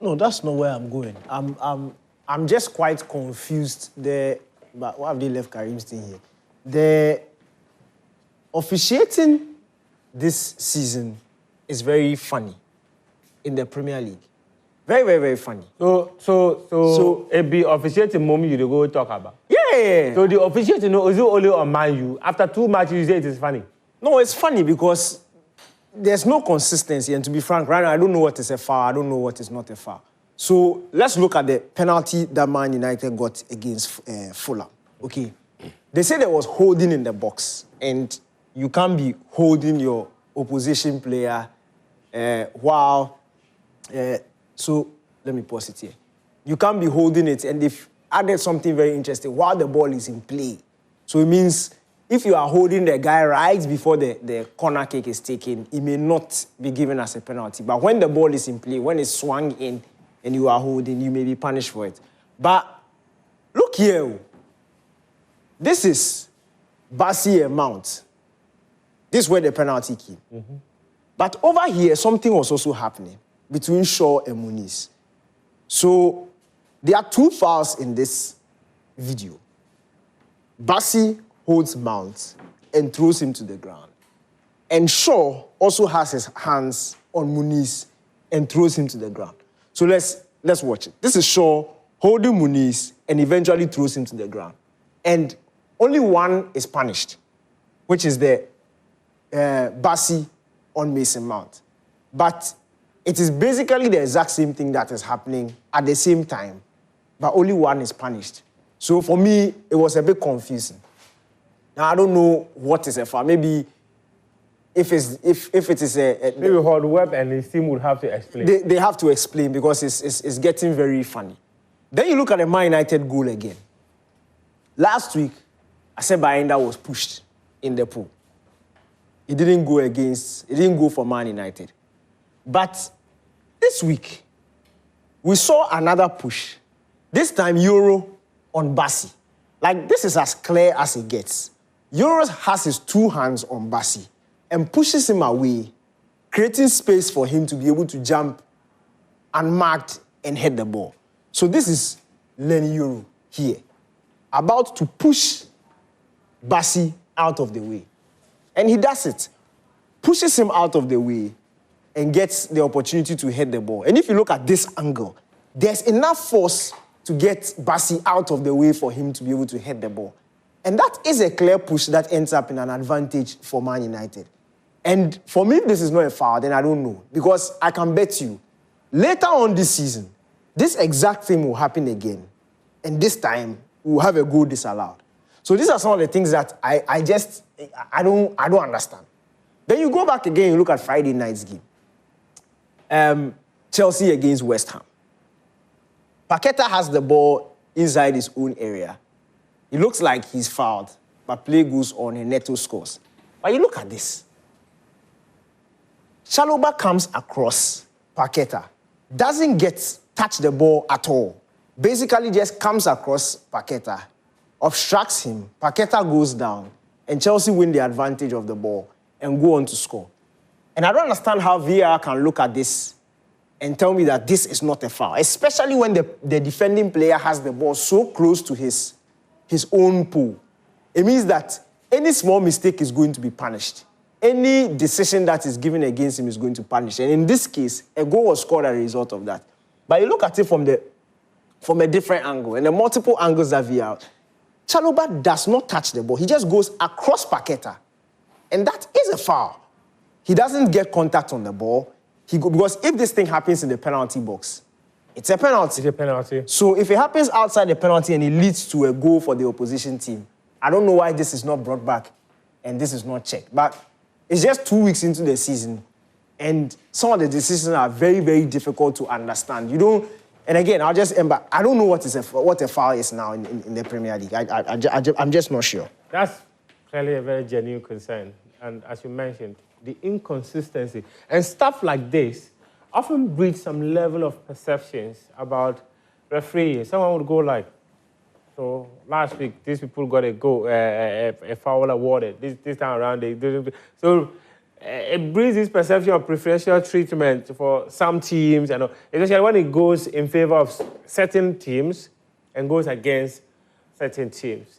No, that's not where I'm going. I'm just quite confused there. But why have they left Karim's thing here? The officiating this season is very funny in the Premier League. Very, very, very funny. So it be officiating moment you go talk about. Yeah. So the officiating is it only on Man U? After 2 matches, you say it is funny. No, it's funny because there's no consistency. And to be frank, right now, I don't know what is a foul. I don't know what is not a foul. So let's look at the penalty that Man United got against Fulham. Okay. They say there was holding in the box. And you can't be holding your opposition player while... so let me pause it here. You can't be holding it. And they've added something very interesting while the ball is in play. So it means... if you are holding the guy right before the corner kick is taken, it may not be given as a penalty. But when the ball is in play, when it's swung in and you are holding, you may be punished for it. But look here. This is Bassi and Mount. This is where the penalty came. Mm-hmm. But over here, something was also happening between Shaw and Muniz. So there are 2 fouls in this video. Bassi holds Mount and throws him to the ground. And Shaw also has his hands on Muniz and throws him to the ground. So let's watch it. This is Shaw holding Muniz and eventually throws him to the ground. And only one is punished, which is the Bassi on Mason Mount. But it is basically the exact same thing that is happening at the same time, but only one is punished. So for me, it was a bit confusing. Now, I don't know what is a foul. Maybe if it is a maybe Hard Web and his team would have to explain. They have to explain because it's getting very funny. Then you look at the Man United goal again. Last week, I said Bayinda was pushed in the pool. It didn't go for Man United. But this week, we saw another push. This time, Euro on Bassi. Like, this is as clear as it gets. Euros has his 2 hands on Bassi and pushes him away, creating space for him to be able to jump unmarked and hit the ball. So this is Lenny Euro here, about to push Bassi out of the way. And he does it, pushes him out of the way and gets the opportunity to hit the ball. And if you look at this angle, there's enough force to get Bassi out of the way for him to be able to hit the ball. And that is a clear push that ends up in an advantage for Man United. And for me, if this is not a foul, then I don't know. Because I can bet you, later on this season, this exact thing will happen again. And this time, we'll have a goal disallowed. So these are some of the things that I don't understand. Then you go back again, you look at Friday night's game. Chelsea against West Ham. Paqueta has the ball inside his own area. It looks like he's fouled, but play goes on and Neto scores. But you look at this. Chalobah comes across Paqueta, doesn't touch the ball at all. Basically just comes across Paqueta, obstructs him, Paqueta goes down, and Chelsea win the advantage of the ball and go on to score. And I don't understand how VAR can look at this and tell me that this is not a foul, especially when the defending player has the ball so close to his own pool. It means that any small mistake is going to be punished. Any decision that is given against him is going to punish. And in this case, a goal was scored as a result of that. But you look at it from a different angle, and the multiple angles that VAR, Chalobah does not touch the ball. He just goes across Paqueta. And that is a foul. He doesn't get contact on the ball. Because if this thing happens in the penalty box, it's a penalty. It's a penalty. So if it happens outside the penalty and it leads to a goal for the opposition team, I don't know why this is not brought back and this is not checked. But it's just 2 weeks into the season, and some of the decisions are very, very difficult to understand. You don't, and again, I don't know what a foul is now in the Premier League. I'm just not sure. That's clearly a very genuine concern. And as you mentioned, the inconsistency and stuff like this often breeds some level of perceptions about refereeing. Someone would go like, so last week, these people got a foul awarded. This time around, so it breeds this perception of preferential treatment for some teams, and especially when it goes in favor of certain teams and goes against certain teams.